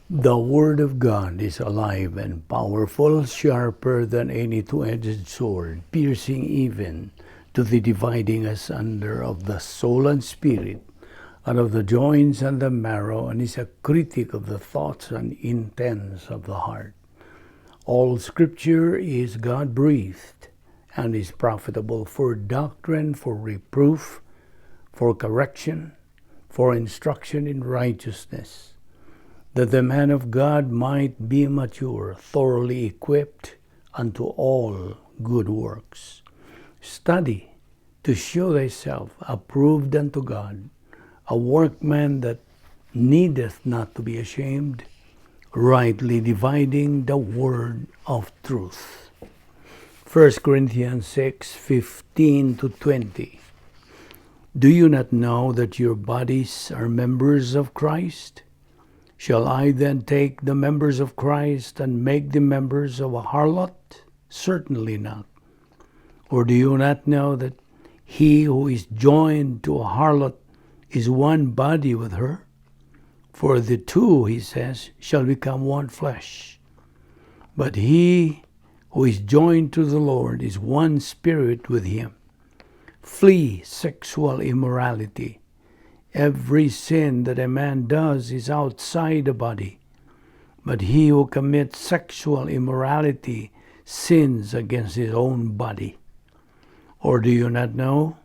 The Word of God is alive and powerful, sharper than any two-edged sword, piercing even to the dividing asunder of the soul and spirit, and of the joints and the marrow, and is a critic of the thoughts and intents of the heart. All Scripture is God-breathed and is profitable for doctrine, for reproof, for correction, for instruction in righteousness, that the man of God might be mature, thoroughly equipped unto all good works. Study to show thyself approved unto God, a workman that needeth not to be ashamed, rightly dividing the word of truth. 1 Corinthians 6:15-20. Do you not know that your bodies are members of Christ? Shall I then take the members of Christ and make them members of a harlot? Certainly not. Or do you not know that he who is joined to a harlot is one body with her? For the two, he says, shall become one flesh. But he who is joined to the Lord is one spirit with him. Flee sexual immorality. Every sin that a man does is outside the body, but he who commits sexual immorality sins against his own body. Or do you not know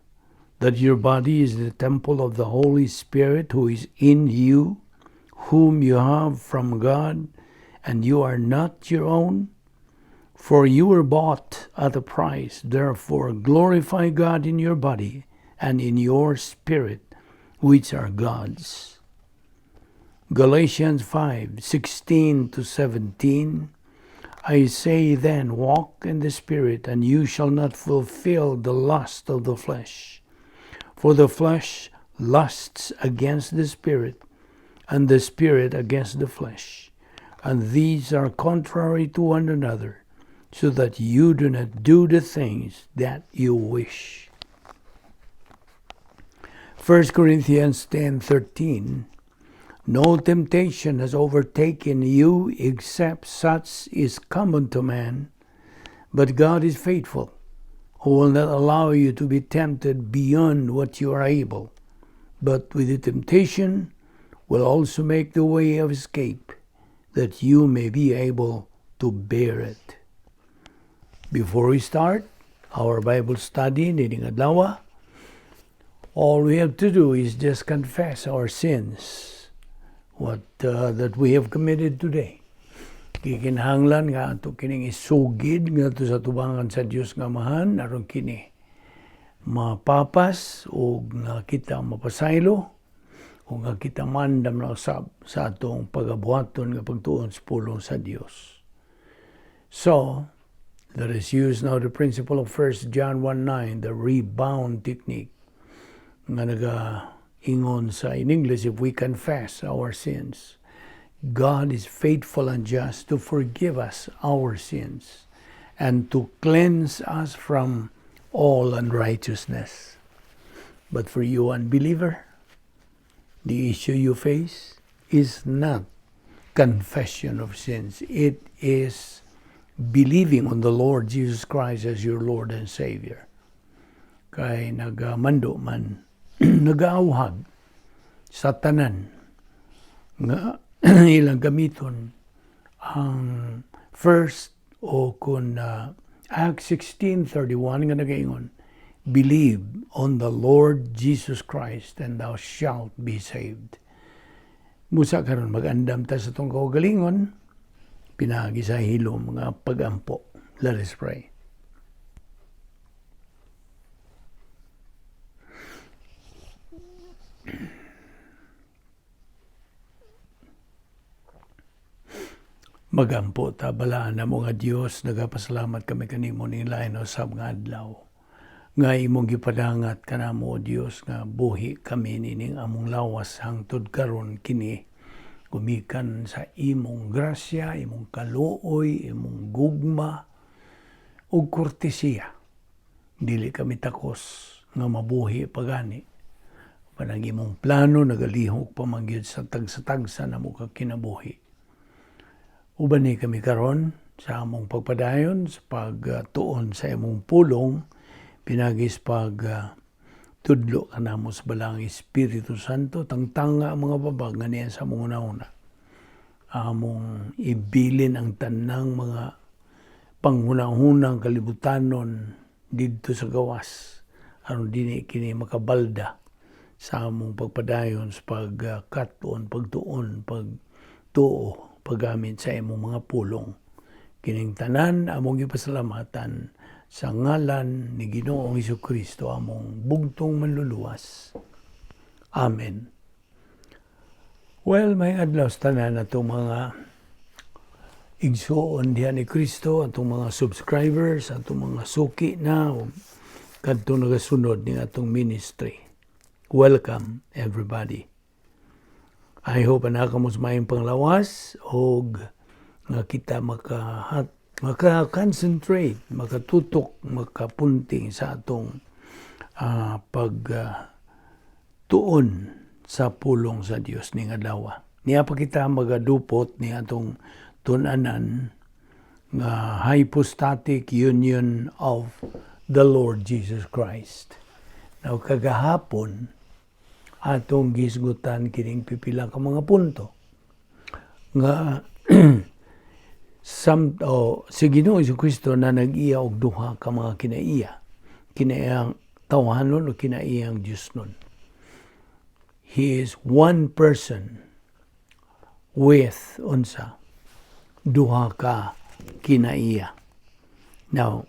that your body is the temple of the Holy Spirit who is in you, whom you have from God, and you are not your own? For you were bought at a price. Therefore glorify God in your body and in your spirit, which are God's. Galatians 5:16-17. I say then, walk in the Spirit, and you shall not fulfill the lust of the flesh. For the flesh lusts against the Spirit, and the Spirit against the flesh. And these are contrary to one another, so that you do not do the things that you wish. 1 Corinthians 10:13. No temptation has overtaken you except such is common to man, but God is faithful, who will not allow you to be tempted beyond what you are able, but with the temptation will also make the way of escape, that you may be able to bear it. Before we start our Bible study nining adlaw, all we have to do is just confess our sins, that we have committed today. Kikinahanglan nga ato kining isugid nga ato sa tubangan sa Dios nga Amahan, aron kini mapapas o nga kita mapasaylo o nga kita mandam na usab sa atong pagabuhaton nga pagtuon sa pulong sa Dios. So, let us use now the principle of 1 John 1:9, the rebound technique, nga nag-ingon sa in English, if we confess our sins, God is faithful and just to forgive us our sins and to cleanse us from all unrighteousness. But for you unbeliever, the issue you face is not confession of sins. It is believing on the Lord Jesus Christ as your Lord and Savior. Kay nagamando man, nag-aawhag sa tanan nga ilang gamiton ang first o kun Acts 16:31 nga nagaingon, believe on the Lord Jesus Christ and thou shalt be saved. Musa karon mag-andam ta sa tong kaugalingon, pinagi sa hilom nga pagampo. Let us pray. Magampo ta balaan na mga Dios, nagapasalamat kami kanimo ni lain usab nga adlaw. Nga imong gipadangat kanamo o Dios nga buhi kami nining among lawas hangtod karon kini gumikan sa imong grasya, imong kaluoy, imong gugma ug kortesiya. Dili kami takos nga mabuhi pagani. Panang imong plano nagalihok pamangyod sa tagsa-tagsa na mo kinabuhi. Uban ni kami karon sa among pagpadayon sa pagtuon sa imong pulong pinagis tudlo kanamo sa balang Espiritu Santo tangtanga ang mga babag nga niya sa among una-una. Among ibilin ang tanang mga panghunahunang kalibutanon didto sa gawas aron dili kini makabalda sa among pagpadayon sa pagtuon, pagtuo, paggamit sa imong mga pulong. Kining tanan among gipasalamatan sa ngalan ni Ginoong Hesukristo among bugtong manluluwas. Amen. Well, may adlaw sa tanan atong mga igsuon diha ni Kristo, atong mga subscribers, atong mga suki na kadto nagasunod ni atong ministry. Welcome everybody. I hope na kamos mayong panglawas og nga kita maka-concentrate, makatutok, makapunting sa atong pagtuon sa pulong sa Dios ning adlaw. Niya pa kita magadupot ni atong tun-anan nga hypostatic union of the Lord Jesus Christ. Now kagahapon atong gisgutan kining pipila ka mga punto nga si Ginoong Jesucristo na nag-iya og duha ka mga kinaiyang tawhanon o kinaiyang Dios nun. He is one person with duha ka kinaiya. Now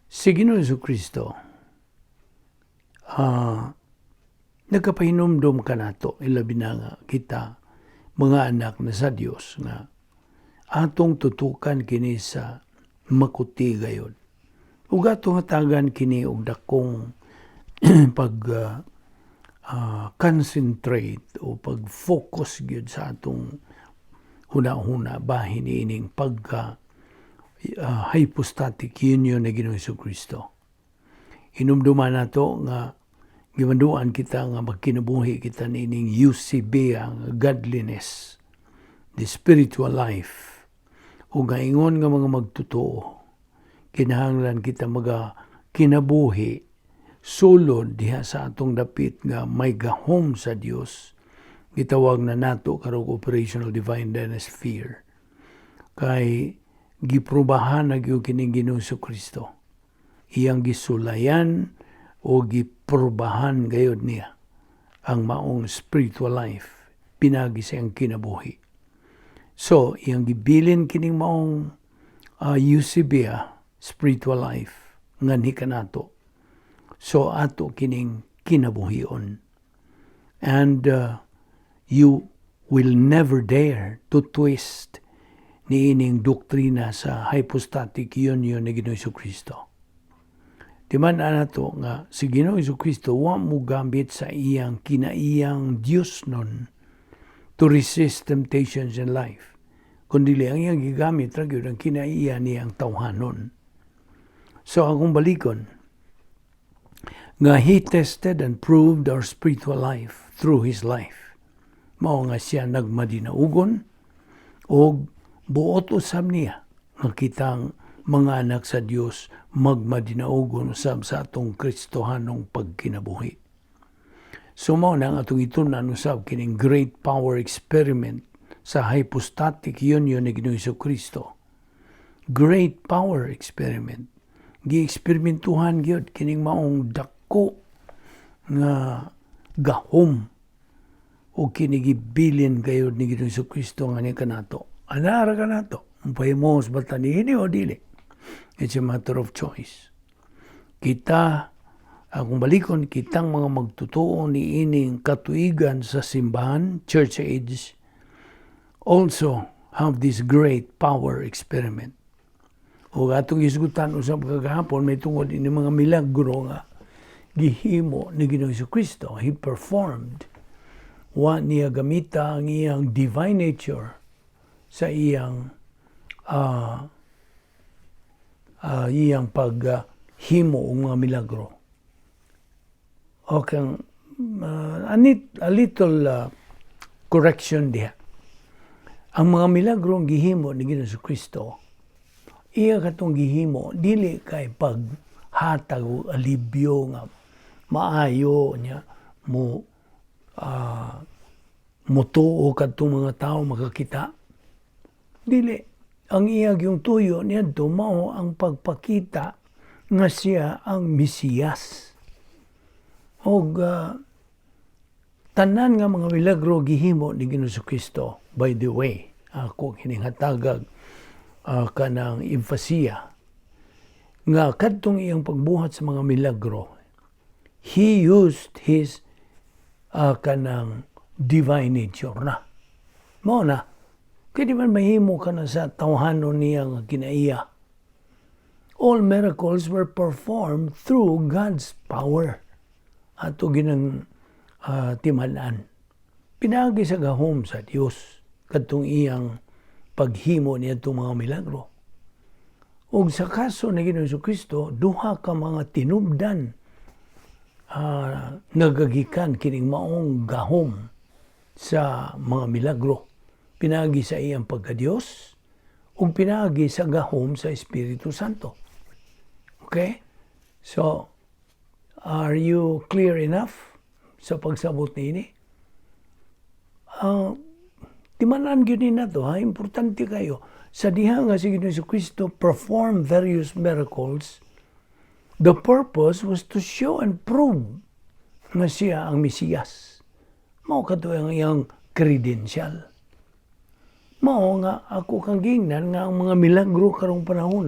si Ginoong Jesucristo nagkapahinumdum ka nato, ilabi na nga kita, mga anak na sa Dios nga atong tutukan kini sa makuti gayod. Ug atong hatagan kini og dakong concentrate o pag-focus gyud sa atong huna-huna bahin ining hypostatic union ni Ginoong Jesucristo. Hinumduman nato nga gimanduan kita nga magkinabuhi kita nining UCB ang godliness, the spiritual life. O gaingon nga mga magtotoo, kinahanglan kita kinabuhi sulod diha sa atong dapit nga may gahom sa Dios. Gitawag na nato karong operational divine dynasty. Kay giprubahan na gyud kining Ginoong Jesucristo. Iyang gisulayan o giprubahan gayud niya ang maong spiritual life, pinagi siyang kinabuhi. So, iyang gibilin kining maong UCB, spiritual life, nga ni kanato. So, ato kining kinabuhion. And you will never dare to twist ni ining doktrina sa hypostatic union ni Ginoong Jesucristo. Timan nato nga si Ginoong Jesucristo wa mo gambit sa iyang kinaiyang Dios nun to resist temptations in life. Kundi ang iyang gigamit ra gyud ang kinaiya niyang tawhanon. So akong balikon nga He tested and proved our spiritual life through His life. Mao nga siya nagmadinaugon og buot usab niya nga kitang mga anak sa Dios magmadinaugon usab sa atong Kristohanong pagkinabuhi. So mao na atong itunan usab kining great power experiment sa hypostatic union ni Ginoong Jesucristo. Great power experiment. Gi-eksperimentuhan gyud kining maong dako nga gahom o kinigibilin gayud ni Ginoong Jesucristo nga ni kanato. Anara kanato, pahimos bata niini o dili. It's a matter of choice. Kita, akong balikon, kitang mga magtutuo ni ining katuigan sa simbahan, church age, also have this great power experiment. O atong isgutan usab kagahapon, may tungod ini mga milagro nga gihimo ni Ginoong Jesucristo. He performed. Wa niya gamita ang iyang divine nature sa iyang paghimo og mga milagro. Okay, a little correction diha. Ang mga milagro ang gihimo ni Ginoong Kristo, iya katong gihimo dili kay paghatag og alibyo nga maayo niya mo mutuo kadtong mga tao makakita. Dili, ang iyang yung tuyo niadto mao ang pagpakita nga siya ang Mesiyas. Og tanan nga mga milagro gihimo ni Ginoong Kristo. By the way, ako kininghatagag kanang emphasia nga kadtong iyang pagbuhat sa mga milagro, he used his kanang divine nature na. Mao na. Kaya di man mahimo ka na sa tawhanon niya nga kinaiya. All miracles were performed through God's power. Ato ginang timanan. Pinagi sa gahom sa Dios kadtong iyang paghimo niya itong mga milagro. O sa kaso na Ginoong Kristo, duha ka mga tinubdan nagagikan kining maong gahom sa mga milagro. Pinagi sa iyang pagka-Diyos o pinagi sa gahom sa Espiritu Santo. Okay? So, are you clear enough sa pagsabot ni? Timanan yun na to, importante kayo. Sa diha nga si Ginoong Kristo perform various miracles, the purpose was to show and prove nga siya ang Mesiyas. Mao kato ang iyang credential. Mao nga ako kang gingnan nga ang mga milagro karong panahon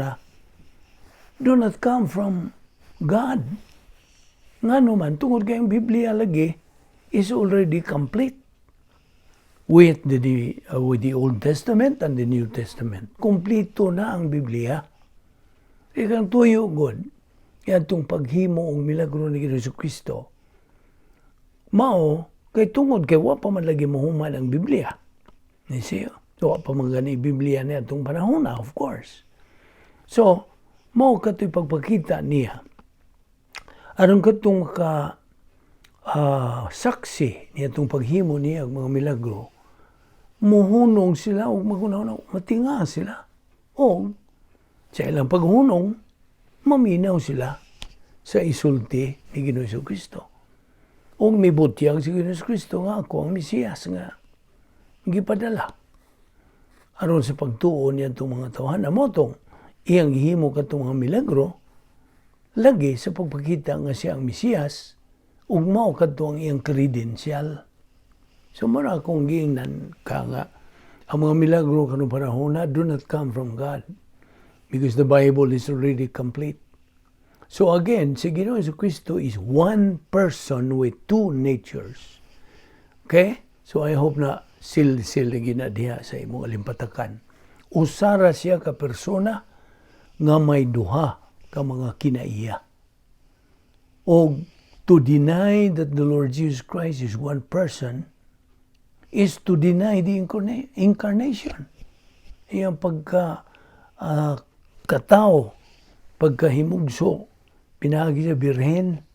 do not come from God. Nga naman, tungod kayong Biblia lagi is already complete with the Old Testament and the New Testament. Kumplito na ang Biblia. Ikang tuyo God, itong paghimo o milagro ni Ginoong Kristo, mao, kay tungod kay wa pa man lagi mahuman ang Biblia. Nisiyo? So, wa pa man gani Biblia niya itong panahon na, of course. So, mao kato'y pagpakita niya. Aron katong saksi niya itong paghimo niya ang mga milagro, muhunong sila o matinga sila. O sa ilang paghunong, maminaw sila sa isulti ni Ginoong Kristo. O may butyag si Ginoong Kristo nga ako ang Mesiyas nga gipadala. Aron sa pagtuon niya itong mga tawhana mo itong iyang gihimo katong mga milagro, lagi sa pagpakita nga siya ang Mesiyas, ug mao kadto ang iyang credential. So mara akong giingnan ka nga ang mga milagro kanong panahon do not come from God because the Bible is already complete. So again, si Ginoong Kristo is one person with two natures. Okay? So I hope na sil ginadiha sa imong alimpatakan. Usara siya ka persona nga may duha ka mga kinaiya. O to deny that the Lord Jesus Christ is one person is to deny the incarnation. Iyang katao, pagkahimugso, pinagi sa Birhen,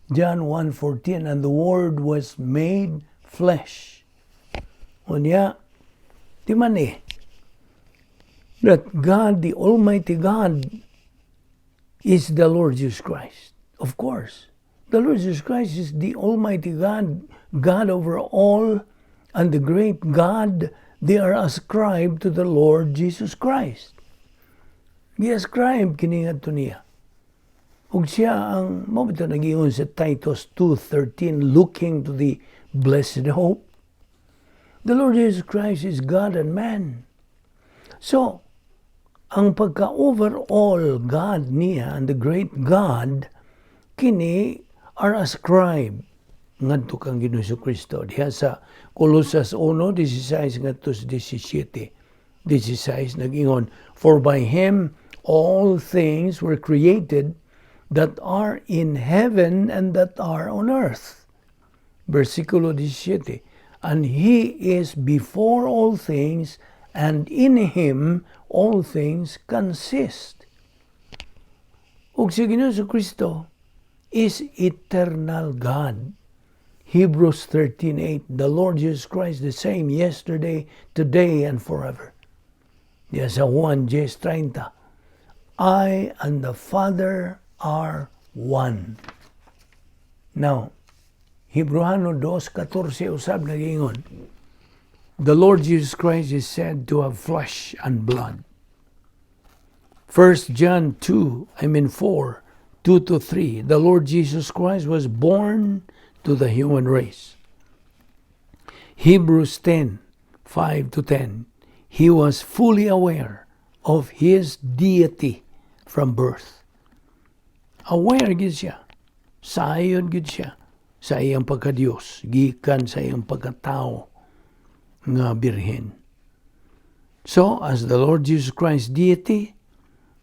John 1:14, and the Word was made flesh. Unya, di man that God, the Almighty God, is the Lord Jesus Christ. Of course, the Lord Jesus Christ is the Almighty God, God over all, and the great God, they are ascribed to the Lord Jesus Christ. Gi-ascribe kini ngadto niya. Ug siya ang mabito nag-iyon sa Titus 2:13, looking to the blessed hope. The Lord Jesus Christ is God and man. So, ang pagka-overall God niya and the great God, kini are ascribed ngadto kang Ginoong Kristo. Diha sa Colosas 1:16 ngadto sa 17. 16 nag-ingon, for by Him all things were created that are in heaven and that are on earth. Versikulo 17. And He is before all things, and in Him all things consist. Ug si Ginoong Kristo is eternal God. Hebrews 13:8, the Lord Jesus Christ the same yesterday, today, and forever. Diya sa Juan 10:30, I and the Father are one. Now, Hebreano 2:14 usab nagingon, the Lord Jesus Christ is said to have flesh and blood. 1 John 4, 2-3, the Lord Jesus Christ was born to the human race. Hebrews 10, 5-10, he was fully aware of his deity from birth. Aware gid siya. Sayon gid siya sa iyang pagka-Diyos, gikan sa iyang pagkatao nga birhen. So, as the Lord Jesus Christ deity,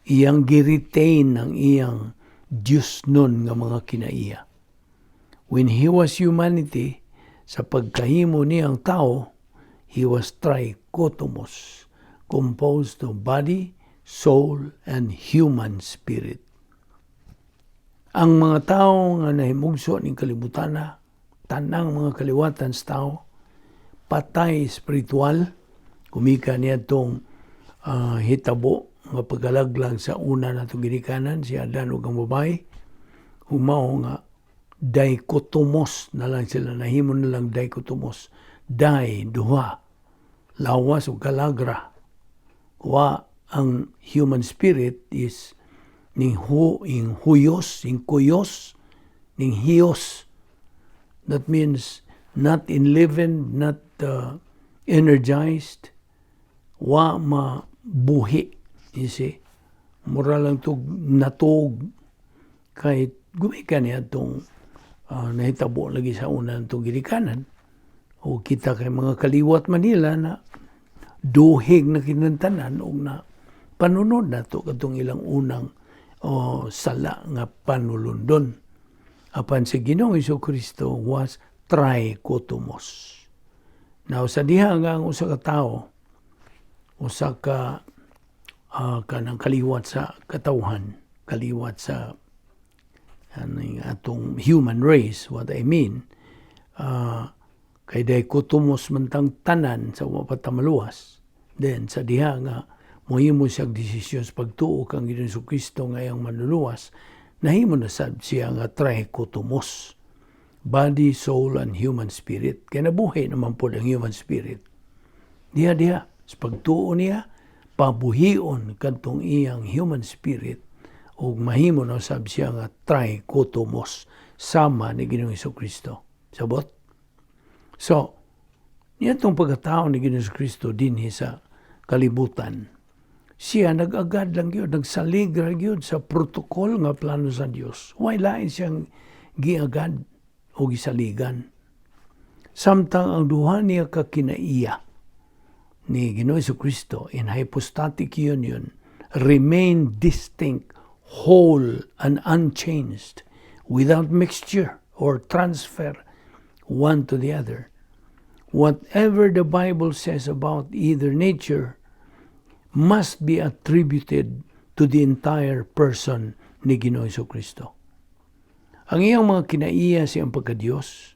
iyang gi-retain ang iyang Diyos nun nga mga kinaiya. When he was humanity, sa pagkahimo niyang tao, he was trichotomos, composed of body, soul, and human spirit. Ang mga tao nga nahimugso ning kalibutan, tanang mga kaliwatan sa tao, patay spiritual, kumika niya itong hitabo nga pagkalaglang sa una na itong ginikanan, si Adan ug ang babae, humaw nga dichotomos na lang sila, nahimo na lang dichotomos, duha, lawas o kalagra. Wa ang human spirit is ning huyos, ning kuyos, ning hiyos. That means not enlivened, not energized, wa mabuhi. You see? Mura lang to natog kahit gumikan niya itong nahitabo lagi sa una itong ginikanan. O kita kay mga kaliwat Manila na duhig na kinantanan o na panunod na to katong ilang unang sala nga panulundon. Apan si Ginoong Jesucristo was trichotomos. Now sa diha nga ang usa ka tao, usa ka kanang kaliwat sa katawhan, kaliwat sa atong human race, what I mean, kay dichotomos man tang tanan sa mapatamaluwas. Then sa diha nga mohimo siya desisyon sa pagtuo kang Ginoong Jesucristo ngayang manluluwas, nahimo na sad siya nga trichotomos, body, soul, and human spirit. Kaya nabuhay naman po ang human spirit. Diha sa pagtuo niya, pabuhion kadtong iyang human spirit ug mahimo na sab siya nga trichotomos, sama ni Ginoong Jesucristo. Sabot? So, niyatong pagkatao ni Ginoong Jesucristo dinhi sa kalibutan, siya nag-agad lang yun, nagsalig lang yun sa protokol nga plano sa Diyos. Why lain siyang giagad o gisaligan? Samtang ang duha niya kakinaiya ni Ginoong Jesucristo in hypostatic union remain distinct, whole, and unchanged, without mixture or transfer one to the other. Whatever the Bible says about either nature must be attributed to the entire person ni Ginoong Jesucristo. Ang iyang mga kinaiya siyang pagka-Diyos,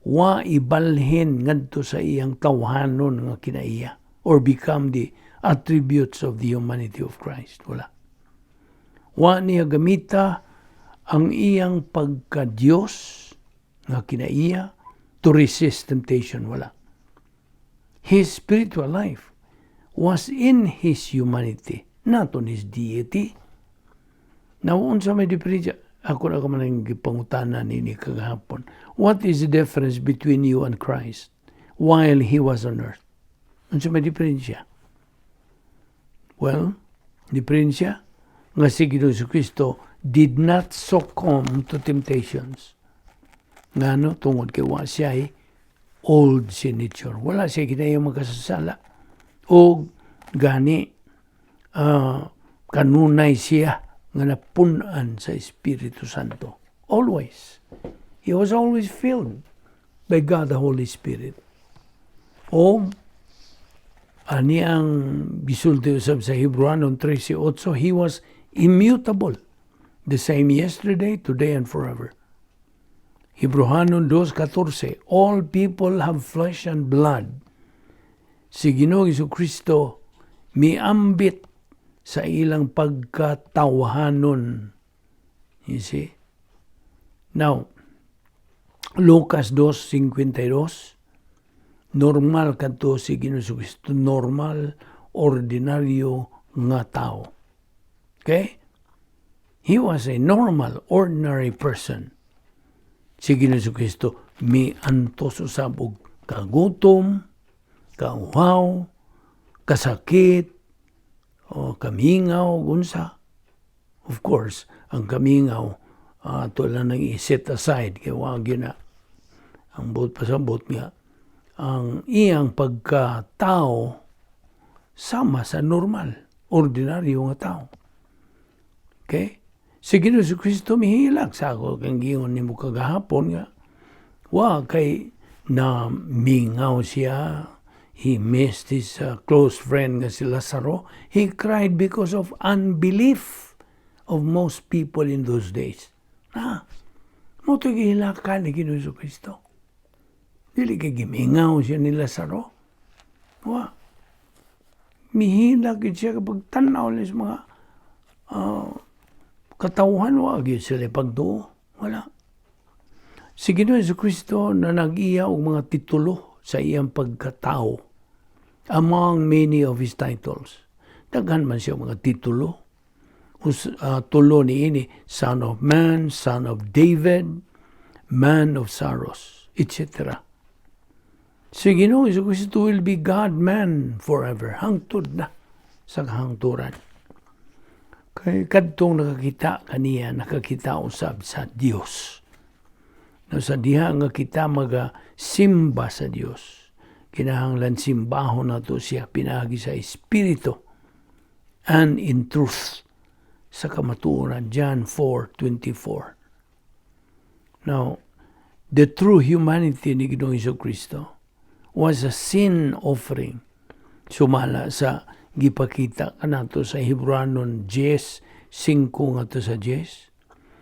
wa ibalhin ngadto sa iyang tawhanon nga kinaiya or become the attributes of the humanity of Christ. Wala. Wa niya gamita ang iyang pagka-Diyos nga kinaiya to resist temptation. Wala. His spiritual life was in his humanity, not on his deity. Now, unsa may diferensya? Ako na ka man ang gipangutanan nini kagahapon. What is the difference between you and Christ while he was on earth? Unsa may diferensya? Well, diferensya nga si Ginoong Jesucristo did not succumb to temptations. Ngano tungod kay wa siya old sin nature. Wala siya kinayang magkasasala. O gani kanunay siya nga napunan sa Espiritu Santo. Always. He was always filled by God the Holy Spirit. O ani ang bisulti usab sa Hebreano 13:8, he was immutable, the same yesterday, today, and forever. Hebrehanon 2:14, all people have flesh and blood. Si Ginoong Jesucristo miambit sa ilang pagkatawahanon. You see? Now, Lucas 2:52, normal kadto si Ginoong Jesucristo, normal, ordinaryo nga tao. Okay? He was a normal, ordinary person. Si Ginoong Jesucristo miantos usab og kagutom, kauhaw, kasakit, o kamingaw, gunsa. Of course, ang kamingaw, ito lang nang i-set aside, kaya wag yun na. Ang buot pasabot nga, ang iyang pagkatao, sama sa normal, ordinaryo nga tao. Okay? Si Ginoong Jesucristo mihilag sa ako, kang giyon ni mo kagahapon nga, kay na mingaw siya. He missed his close friend nga si Lazaro. He cried because of unbelief of most people in those days. Mo ito gihilakan ni Ginoong Jesucristo. Dili kay gimingaw siya ni Lazaro. Mihilag siya kapag tanaw niya sa mga katauhan. Wag yun sila pagduo. Wala. Si Ginoong Jesucristo na nag-iya og mga titulo sa iyang pagkatao. Among many of his titles. Daghan man siya mga titulo. Tulo ni ini, Son of Man, Son of David, Man of Sorrows, etc. Si Ginoong Jesucristo will be God-man forever. Hangtod na sa kahangturan. Kaya kadtong nakakita usab sa Dios. Sa diha nga kita magasimba sa Dios. Kinahanglan simbahon nato siya pinagi sa Espiritu and in truth sa kamatuoran. John 4:24. Now, the true humanity ni Ginoong Jesucristo was a sin offering. Sumala sa gipakita kanato sa Hebrehanon 10:5 ngadto sa 10.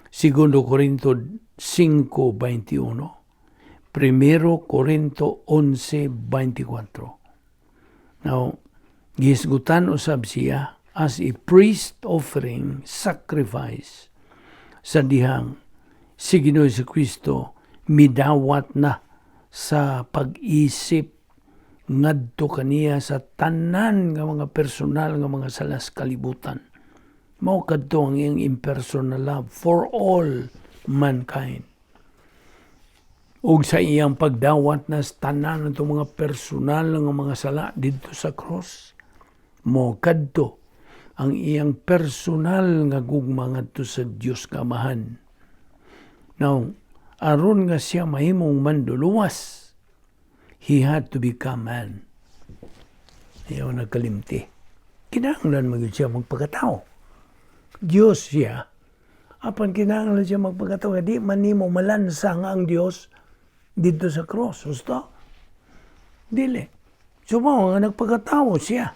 Segundo Corinto 5:21. Primero Corinto 11:24. Now, gisgutan usab siya as a priest offering sacrifice sa dihang si Ginoong Jesucristo midawat na sa pag-isip ngadto kaniya sa tanan nga mga personal nga mga salas kalibutan. Mao kadto ang iyang impersonal love for all mankind. Ug sa iyang pagdawat na sa tanan ng mga personal nga mga sala dito sa cross, mo kadto ang iyang personal nga gugma ngadto sa Dios Kamahan. Now, aron nga siya mahimong manduluwas, he had to become man. Ayaw nagkalimti. Kinahanglan maging siya magpagkatao. Diyos siya. Apan kinahanglan siya magpagkatao. Di man nimo malansang ang Diyos dito sa cross. Gusto? Dili. So mo nga nagpagkatao siya.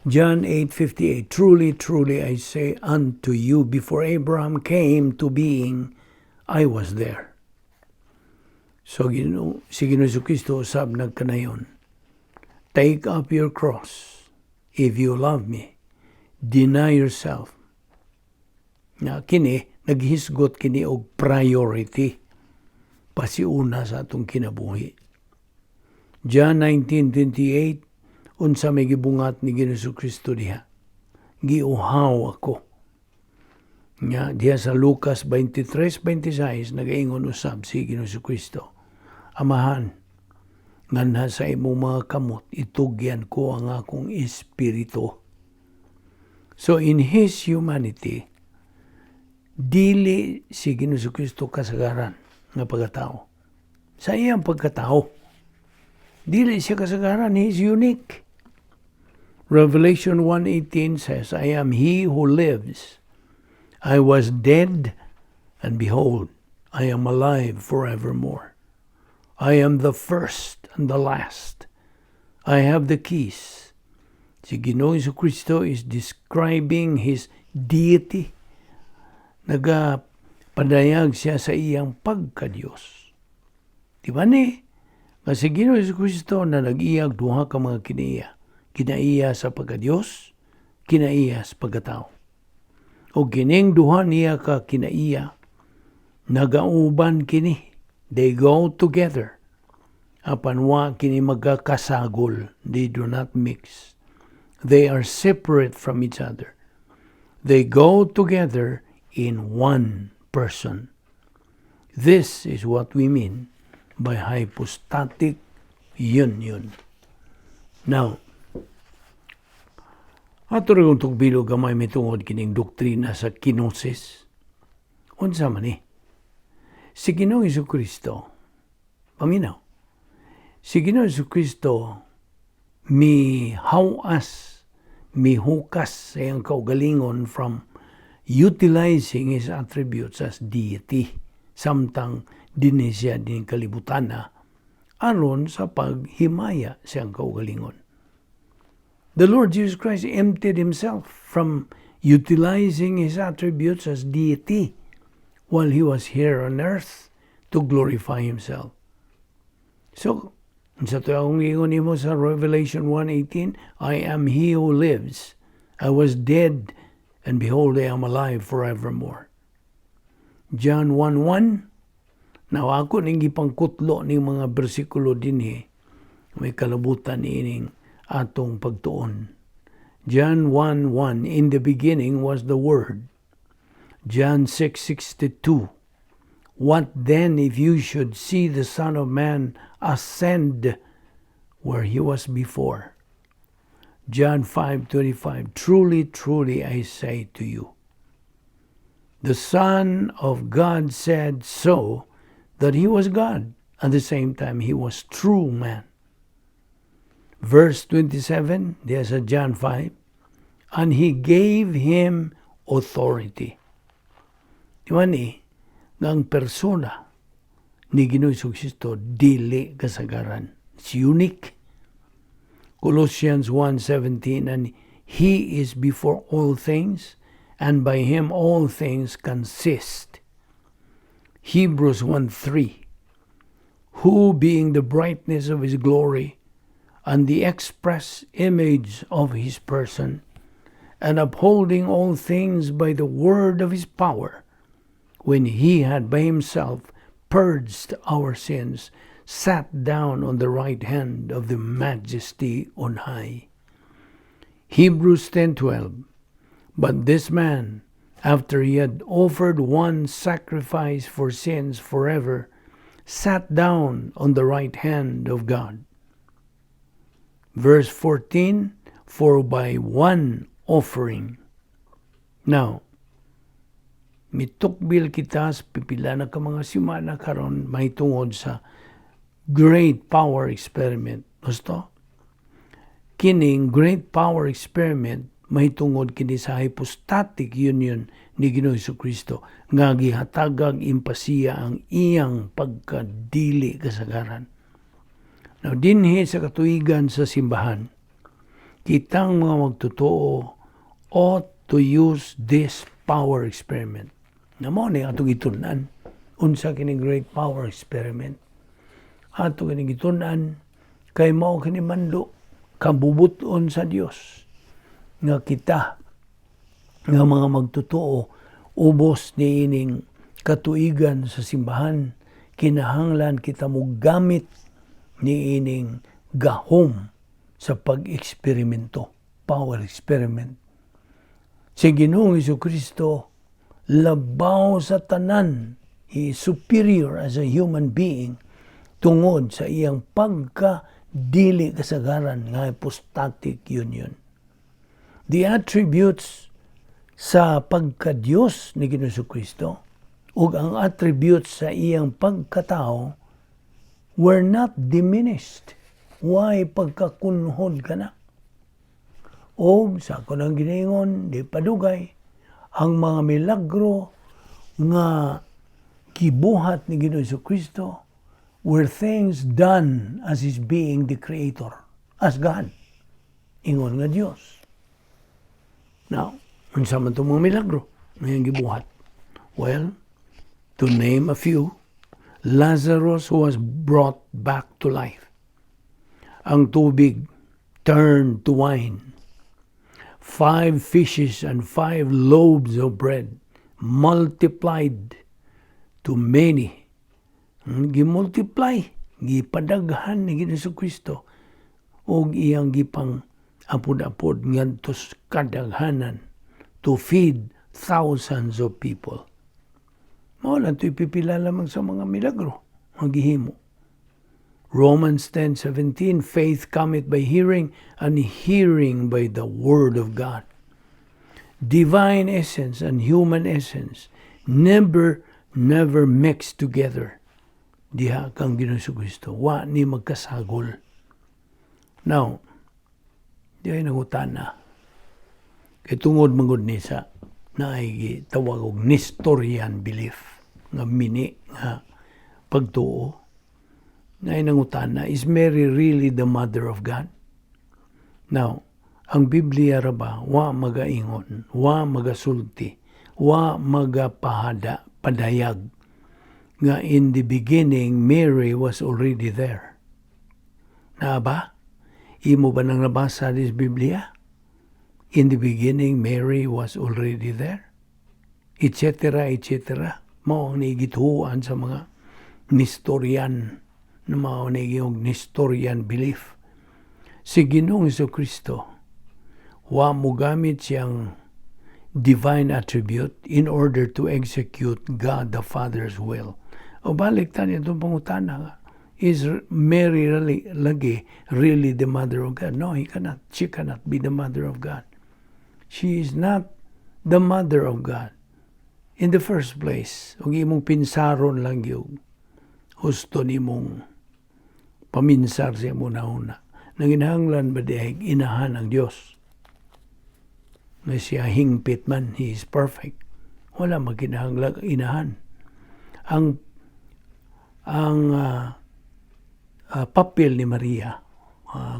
John 8:58, truly, truly I say unto you, before Abraham came to being, I was there. So si Ginoong Jesucristo usab nagkanayon, take up your cross if you love me. Deny yourself. Nga kini, naghisgot kini og priority. Pasiuna sa atong kinabuhi. John 19:28, unsa may gibungat ni Ginoong Jesucristo diha. Giuhaw ako. Nga diha sa Lucas 23:26 nagaingon usab si Ginoong Jesucristo, Amahan, nganha sa imong mga kamot itugyan ko ang akong espiritu. So in his humanity, dili si Ginoong Jesucristo kasagaran nga pagkatao. Sa iyang pagkatao, dili siya kasagaran, he is unique. Revelation 1:18 says, I am he who lives. I was dead, and behold, I am alive forevermore. I am the first and the last. I have the keys. Si Ginoong Jesucristo is describing his deity. Padayag siya sa iyang pagka-Diyos. Di ba ni? Kasi Ginoo Jesucristo na nag-iyag duha ka mga kinaiya. Kinaiya sa pagka-Diyos, kinaiya sa pagkatao. O kining duha niya ka kinaiya, nagauban kini. They go together. Apan wa kini magkakasagol. They do not mix. They are separate from each other. They go together in one person. This is what we mean by hypostatic union. Now, ato rin kung tugbilo gamay may tungod kining doktrina sa kinosis. Unsa man ni? Si Ginoong Jesucristo, paminaw, si Ginoong Jesucristo mihukas sa iyang kaugalingon from utilizing his attributes as deity, samtang dinhi siya din kalibutan na aron sa paghimaya siyang kaugalingon. The Lord Jesus Christ emptied himself from utilizing his attributes as deity while he was here on earth to glorify himself. So, sa ito akong ingon mo sa Revelation 1:18, I am he who lives. I was dead, and behold, I am alive forevermore. John 1:1, now ako ning gipangkutlo ning mga bersikulo dinhi, may kalabutan ining atong pagtuon. John 1:1, in the beginning was the Word. John 6:62, what then if you should see the Son of Man ascend where he was before? John 5:25, truly, truly I say to you, the Son of God said so, that he was God. At the same time, he was true man. Verse 27, there's a John 5, and he gave him authority. Diba ni, ang persona ni Ginoong Jesucristo dili kasagaran. It's unique. Colossians 1:17, and he is before all things, and by him all things consist. Hebrews 1:3, who being the brightness of his glory, and the express image of his person, and upholding all things by the word of his power, when he had by himself purged our sins, sat down on the right hand of the majesty on high. Hebrews 10:12, but this man, after he had offered one sacrifice for sins forever, sat down on the right hand of God. Verse 14, for by one offering. Now, mitukbil kita sa pipila na ka mga simana karon may tungod sa great power experiment. Gusto? Kining great power experiment may tungod kini sa hypostatic union ni Ginoong Jesucristo nga gihatagag impasiya ang iyang pagkadili kasagaran. Now, dinhi sa katuigan sa simbahan, kitang mga magtotoo ought to use this power experiment. Namo ni atong gitunan unsa kini great power experiment. Ato kini gitunan kay mao kini mando kabubuton sa Dios nga kita nga mga magtotoo ubos ni ining katuigan sa simbahan kinahanglan kita mo gamit ni ining gahom sa pag-eksperimento, power experiment. Si Ginoong Jesucristo labaw sa tanan. He is superior as a human being tungod sa iyang pagka-dili kasagaran nga hypostatic union. The attributes sa pagka-Diyos ni Ginoong Jesucristo ug ang attributes sa iyang pagkatao were not diminished. Why pagkakunhod ka na? O sa ako nang giningon, di padugay, ang mga milagro nga gibuhat ni Ginoong Jesucristo were things done as His being the Creator, as God, ingon nga Diyos. Now, unsa man itong mga milagro na yung gibuhat? Well, To name a few, Lazarus was brought back to life. Ang tubig turned to wine. 5 fishes and 5 loaves of bread multiplied to many. Gimultiply, gipadaghan ni Ginoong Kristo og iyang gipang apod-apod ngadtos kadaghanan to feed thousands of people. Mao lang ito'y pipila lamang sa mga milagro ang gihimo. Romans 10:17, faith cometh by hearing, and hearing by the word of God. Divine essence and human essence never mix together. Diha kang Ginoong Kristo, wa ni magkasagol. Now, di ay nangutana. Kay tungod mangod ni sa naay tawag og Nestorian belief nga mini nga pagtuo. Naay nangutana, is Mary really the mother of God? Now, ang Biblia ra ba wa magaingon, wa magasulti, wa magapahada, padayag nga in the beginning Mary was already there. Na ba? Imo ba nang nabasa sa Biblia? In the beginning, Mary was already there. Etc. Mao ang nigituan sa mga Nestorian, na mao nigiyong Nestorian belief. Si Ginoong Jesucristo, wa mo gamit siyang divine attribute in order to execute God the Father's will. O balik tayo itong pangutana nga, is Mary really the mother of God? No, she cannot be the mother of God. She is not the mother of God. In the first place, kung imong pinsaron lang yung gusto ni mong paminsar sa imo nauna, nanginahanglan ba di inahan ang Diyos? Na siya hingpit man, He is perfect. Wala maginahanglan inahan. Ang papel ni Maria,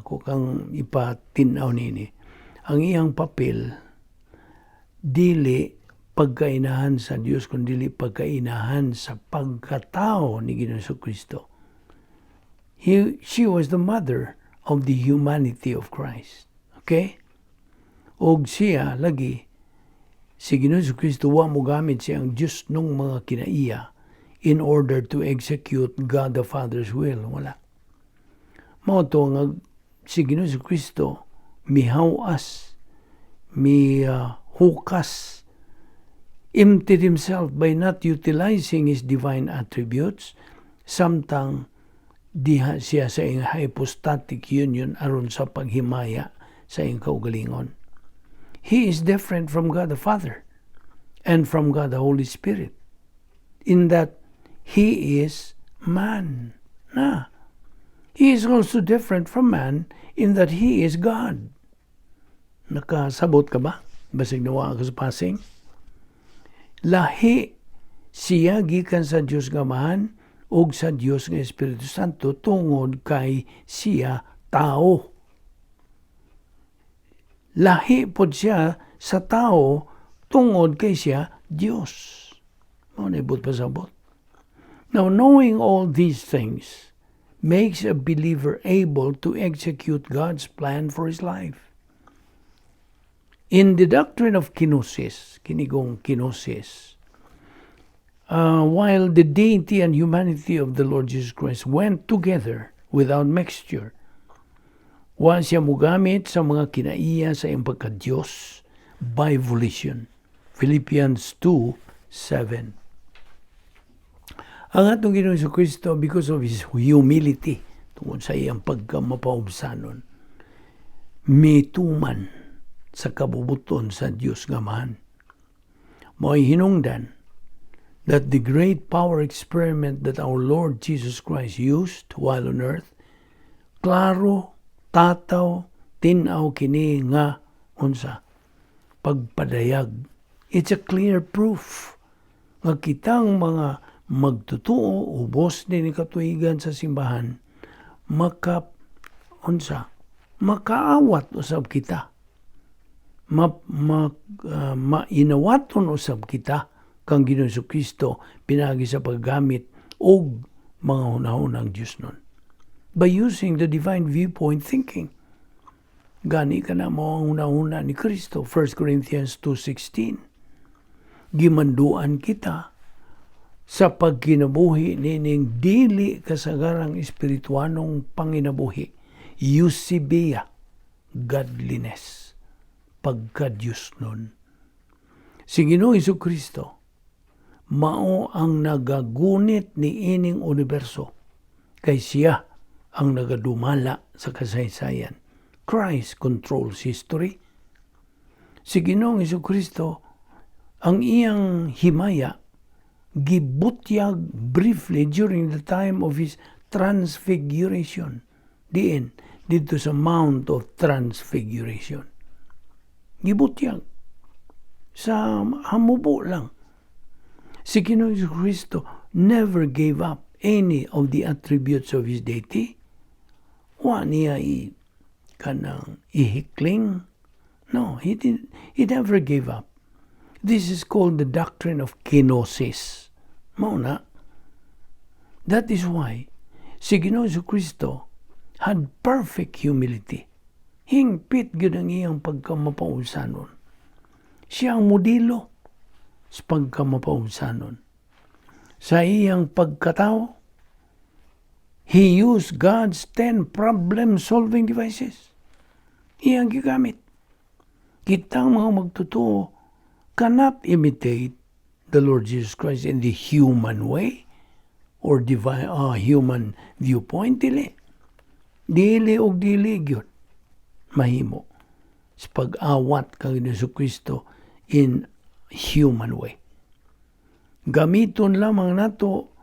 kung ipatinaw nini, ang iyang papel, dili pagkainahan sa Diyos, kundi pagkainahan sa pagkatao ni Ginoong Kristo. She was the mother of the humanity of Christ. Okay? Og siya, lagi, si Ginoong Kristo, wa mo gamit siyang Diyos nung mga kinaiya in order to execute God the Father's will. Wala. Mao to nga si Ginoong Kristo mihawas, hukas, emptied himself by not utilizing his divine attributes, samtang diha siya sa iyang hypostatic union aron sa paghimaya sa iyang kaugalingon. He is different from God the Father and from God the Holy Spirit in that He is man. He is also different from man in that He is God. Nakasabot ka ba? Basig nawa ka sa passing? Lahi siya gikan sa Diyos nga Amahan ug sa Diyos nga Espiritu Santo tungod kay siya tao. Lahi pod siya sa tao tungod kay siya Diyos. Mao na ibot pasabot. Now, knowing all these things makes a believer able to execute God's plan for his life. In the doctrine of kenosis, kinigong kenosis, while the deity and humanity of the Lord Jesus Christ went together without mixture, wa siya mugamit sa mga kinaiya sa iyang pagka-Diyos by volition. Philippians 2:7. Ang atong Ginoong Jesucristo, because of His humility, tungkol sa iyang pagkamapaubsanon, mituman sa kabubuton sa Diyos nga Amahan. Mo'y hinungdan that the great power experiment that our Lord Jesus Christ used while on earth, klaro, tataw, tinaw kini nga unsa pagpadayag. It's a clear proof nga kitang mga magtutuo, ubos din ni katuigan sa simbahan, makaawat usab kita. Mainawaton usab kita kang Ginoong Jesucristo pinagi sa paggamit og mga hunahunang Diyos nun. By using the divine viewpoint thinking. Gani ka na mo ang hunahuna ni Kristo. 1 Corinthians 2:16. Gimanduan kita sa pagkinabuhi nining dili kasagarang espirituanong panginabuhi. Eusebia, godliness, pagka-Diyos nun. Si Ginoong Jesucristo, mao ang nagagunit ni ining universo, kay siya ang nagadumala sa kasaysayan. Christ controls history. Si Ginoong Jesucristo, ang iyang himaya, gibutyag briefly during the time of his transfiguration. Dito sa Mount of Transfiguration. Gibutyag. Sa hamubo lang. Si Ginoong Jesucristo never gave up any of the attributes of his deity. Wa niya kanang ihikling. No, he never gave up. This is called the doctrine of kenosis. Mao na. That is why si Ginoong Jesucristo had perfect humility. Hingpit gyud ang iyang pagkamapausanon. Siya ang modelo sa pagkamapausanon. Sa iyang pagkatao, he used God's 10 problem-solving devices. Iyang gigamit. Kitang mga magtotoo cannot imitate the Lord Jesus Christ in the human way or divine human viewpoint. Dili og dili gyud mahimo sa pag-awat kang Jesucristo in human way. Gamiton lamang nato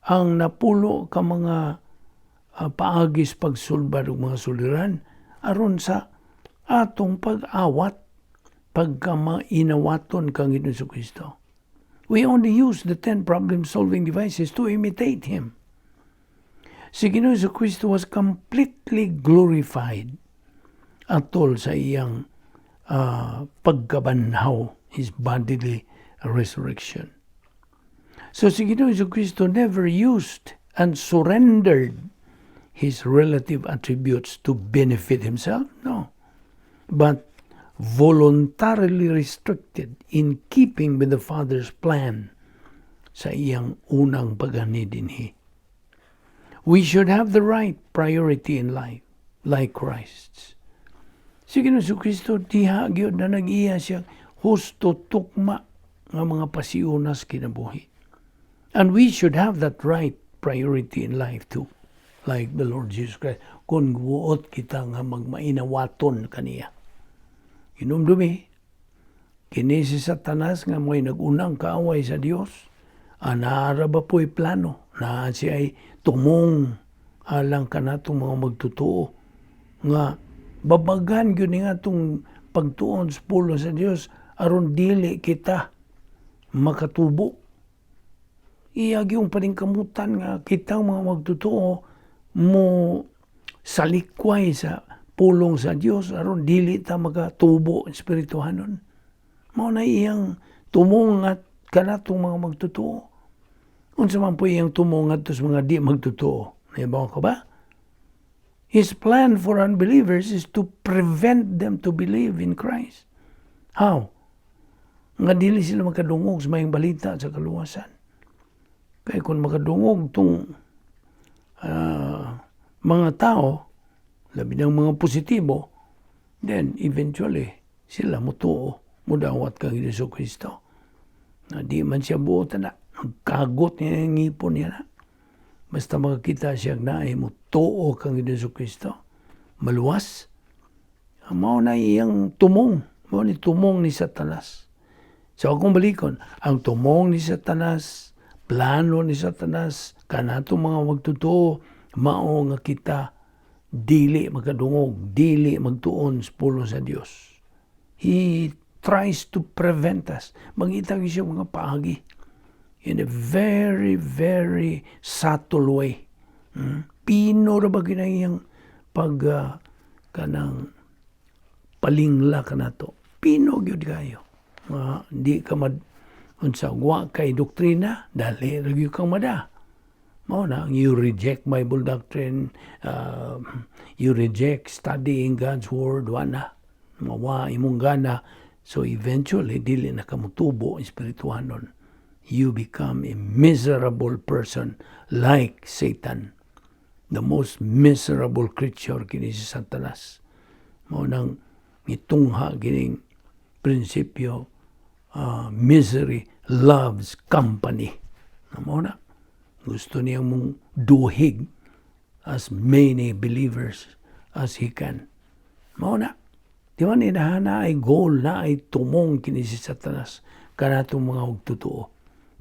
ang napulo ka mga paagis pagsulbad og mga suliran aron sa atong pag-awat pagka-inawaton kang Jesucristo. We only use the 10 problem-solving devices to imitate Him. Si Ginoong Jesucristo was completely glorified atol sa iyang pagkabanhaw, His bodily resurrection. So si Ginoong Jesucristo never used and surrendered His relative attributes to benefit Himself. No. But voluntarily restricted in keeping with the Father's plan sa iyang unang pagani dinhi. We should have the right priority in life, like Christ's. Si Ginoong Jesucristo, diha gyud na nag-iya siya husto tukma nga mga pasiunas kinabuhi. And we should have that right priority in life too, like the Lord Jesus Christ. Kung guot kita nga magmainawaton kaniya. Inumdumi, kini si Satanas nga may nagunang kaaway sa Dios, anara ba po'y plano na siya ay tumong alang ka na itong mga magtutuo nga babagan yun nga itong pagtuon sa pulo sa Dios aron dili kita makatubo. Iyag yung paningkamutan nga kitang mga magtutuo mo salikway sa pulong sa Dios aron dili ta magatubo espirituhanon. Mao na iyang tumungat kanatong mga magtutuo. Unsa man po iyang tumungat sa mga di magtutuo. Nahibaw ka ba? His plan for unbelievers is to prevent them to believe in Christ. How? Nga dili sila makadungog sa mayang balita sa kaluwasan. Kaya kung makadungog itong mga tao, labi ng mga positibo, then eventually sila mutuo, mudawat kang Jesucristo. Na di man siya buotan na, magkagot niya yung ngipon niya na. Basta makakita siya na ay mutuo kang Jesucristo. Maluwas. Mao na iyang tumong. Mao ni tumong ni Satanas. So akong balikon, ang tumong ni Satanas, plano ni Satanas, kanatong mga magtutuo, mao nga kita dili makadungog, dili magtuon sa pulo sa Dios. He tries to prevent us. Mangitag siya mga paagi in a very, very subtle way. Pino ra ba ginayang pag kanang palingla ka na to. Pino gyud kayo. Di ka unsa wa kay doktrina, dali ra gyud kang mada. Mao na, you reject Bible doctrine, you reject studying God's Word, wala. Mawa imong gana. So eventually, dili na kamutubo espirituhanon. You become a miserable person like Satan. The most miserable creature kini si Satanas. Mao nang mitungha gining prinsipyo, misery loves company. Mao na. Gusto niyang mong duhig as many believers as he can. Mao na. Di man inahana ay goal na ay tumong kini si Satanas kanatong mga hugtotoo.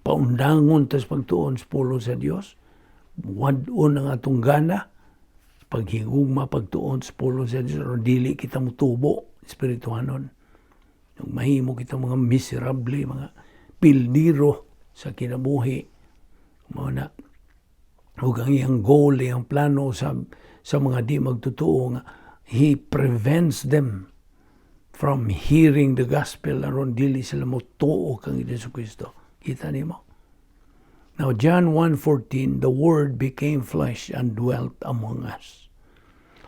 Paundangon tas pagtuon sa pulo sa Dios. Wadon ang atong gana paghigugma pagtuon sa pulo sa Dios o dili kita mutubo espirituhanon. Yung mahimo kita mga miserable, mga pildiro sa kinabuhi. Mao na. Ug ang iyang goal, iyang plano sa mga di magtotoo nga he prevents them from hearing the gospel aron dili sila motuo kang Hesus Kristo. Kita nimo? Now John 1:14, the word became flesh and dwelt among us.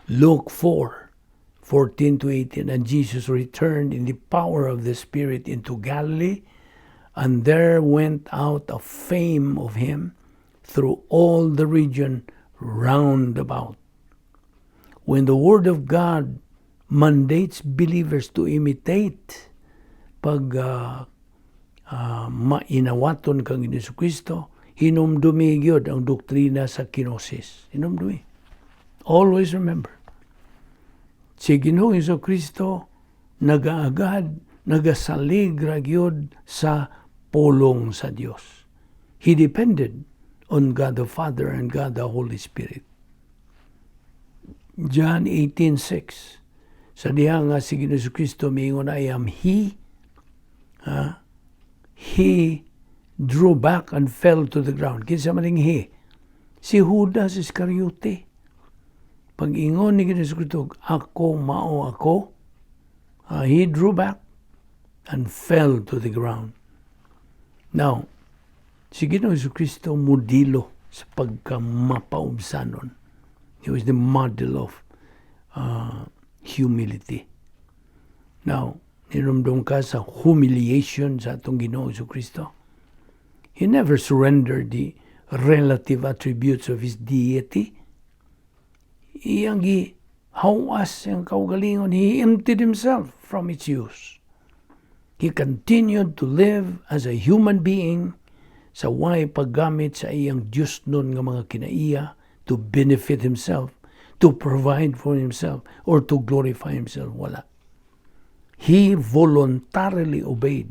Luke 4:14-18, and Jesus returned in the power of the Spirit into Galilee, and there went out a fame of him through all the region round about. When the Word of God mandates believers to imitate pag mainawaton kang Hesus Kristo, hinumdumi gyud ang doktrina sa kenosis. Hinumdumi. Always remember, si Ginoong Hesus Kristo nagaagad, nagasalig ra gyud sa pulong sa Dios. He depended on God the Father and God the Holy Spirit. John 18:6. Sa diha nga si Hesus Kristo miingon, I am He. He drew back and fell to the ground. Kinsa maning He? Si Judas Iscariote. Pag ingon ni Hesus Kristo, ako mao ako, he drew back and fell to the ground. Now, si Hesus Kristo modelo sa pagkamapaubsanon. He was the model of humility. Now, nirumdum ka sa humiliation sa atong Ginoong Hesus Kristo. He never surrendered the relative attributes of his deity. Iyang gihawas ang kaugalingon. He emptied himself from its use. He continued to live as a human being sa way paggamit sa iyang Diyos nun nga mga kinaiya to benefit himself, to provide for himself, or to glorify himself. Wala. He voluntarily obeyed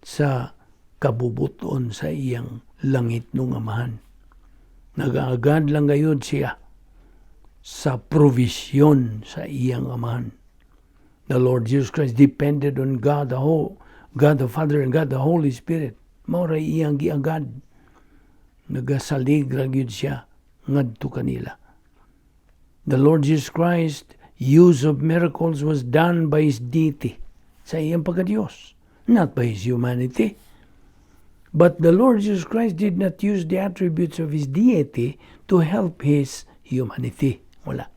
sa kabubuton sa iyang langit nung amahan. Nagaagad lang gayud siya sa provision sa iyang amahan. The Lord Jesus Christ depended on God the Father and God the Holy Spirit. Maura iyang giagad. Nagasalig ra gyud siya ngadto kanila. The Lord Jesus Christ use of miracles was done by his deity, sa iyang pagkadiyos, not by his humanity. But the Lord Jesus Christ did not use the attributes of his deity to help his humanity. Wala.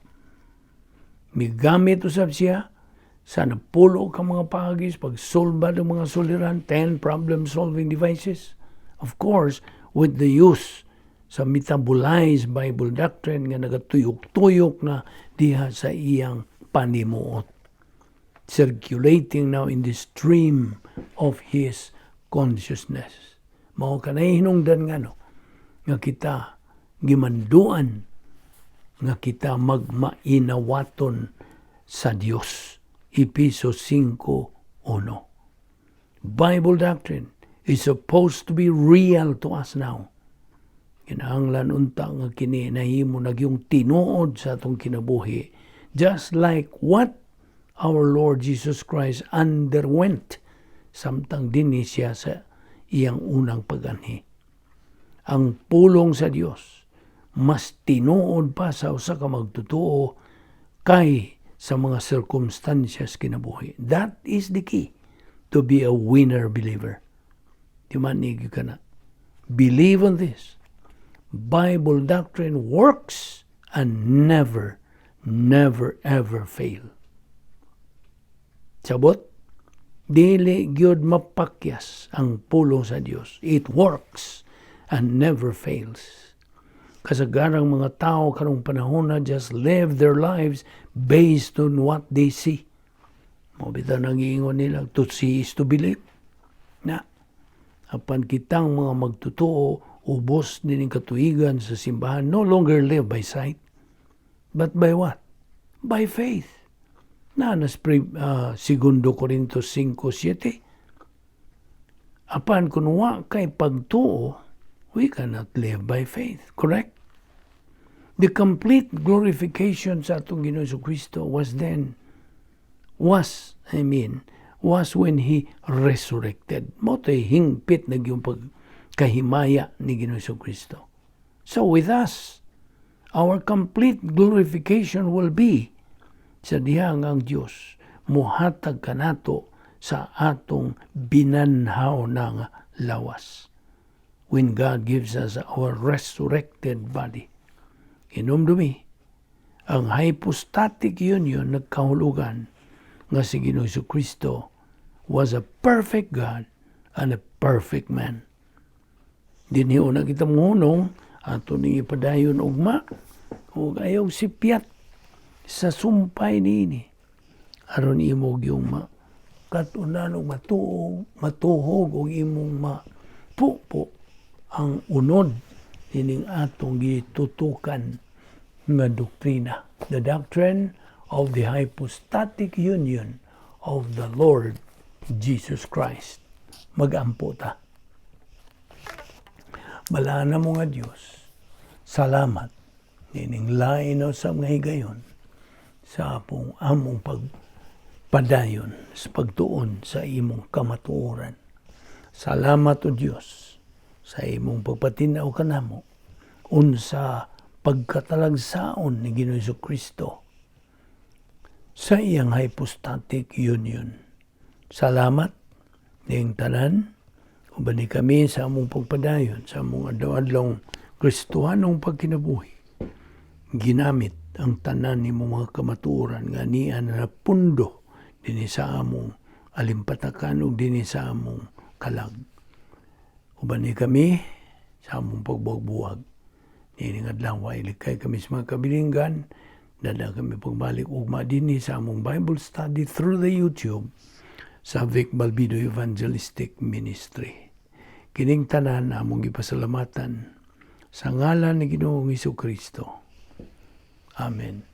Migamit usab siya sa napulo ka mga pagis, pagsolba ng mga soliran, 10 problem-solving devices. Of course, with the use sa metabolized Bible doctrine nga nagatuyok-tuyok na diha sa iyang panimuot. Circulating now in the stream of his consciousness. Mao kanay hinungdan nga no, nga kita gimanduan, nga kita magmainawaton sa Dios. Episo 5:1. Bible doctrine is supposed to be real to us now. Kinahanglan unta nga kini nahimo nagyong tinuod sa atong kinabuhi, just like what our Lord Jesus Christ underwent samtang dinhi siya sa iyang unang pag-anhi. Ang pulong sa Dios mas tinuod pa sa usa ka magtotoo kay sa mga circumstances kinabuhi. That is the key to be a winner believer. timanig ka na. Believe on this. Bible doctrine works and never ever fail. Sabot, dili gyud mapakyas ang pulong sa Dios. It works and never fails. Kasagarang mga tao karong panahon na just live their lives based on what they see. Mabita nang iingon nila, to see is to believe. Na, apan kitang mga magtutuo, ubos din ang katuigan sa simbahan, no longer live by sight, but by what? By faith. Na, segundo Corintios 5:7. Apan kung wa kay pagtuo, we cannot live by faith. Correct? The complete glorification sa atong Ginoong Jesucristo was when He resurrected. Moto'y hingpit na yung pagkahimaya ni Ginoong Jesucristo. So with us, our complete glorification will be sa dihang ang Diyos muhatag kanato sa atong binanhaw ng lawas. When God gives us our resurrected body. Inumdumi, ang hypostatic union nagkahulugan nga si Ginoong Jesucristo was a perfect God and a perfect man. Dinhiyo na kita munong ato ning ipadayon ugma ug ayaw sipyat sa sumpay niini aron imong yung katunan og matuhog og imong mapupo ang unod ining atong gitutukan nga doktrina, the doctrine of the hypostatic union of the Lord Jesus Christ. Magampo ta. Balana mo nga Diyos, salamat nining lain sa mga higayon sa among pagpadayon sa pagtuon sa imong kamatuoran. Salamat o Diyos sa imong pagpatinaw kanamo unsa pagkatalagsaon ni Ginoong Jesucristo sa iyang hypostatic union. Salamat ning tanan uban ni kami sa among pagpadayon sa among adlaw-adlawng Kristohanong pagkinabuhi. Ginamit ang tanan ni mga kamatuoran nga niya na pundo dinhi sa among alimpatakan ug dinhi sa among kalag. Uban ni kami sa among pagbuwag-buwag. Nining adlaw ilikay kami sa mga kabilinggan. Dada kami pagbalik ugma dinhi sa among Bible study through the YouTube sa Balbido Evangelistic Ministry. Kining tanan among gipasalamatan sa ngalan ni Ginoong Jesucristo. Amen.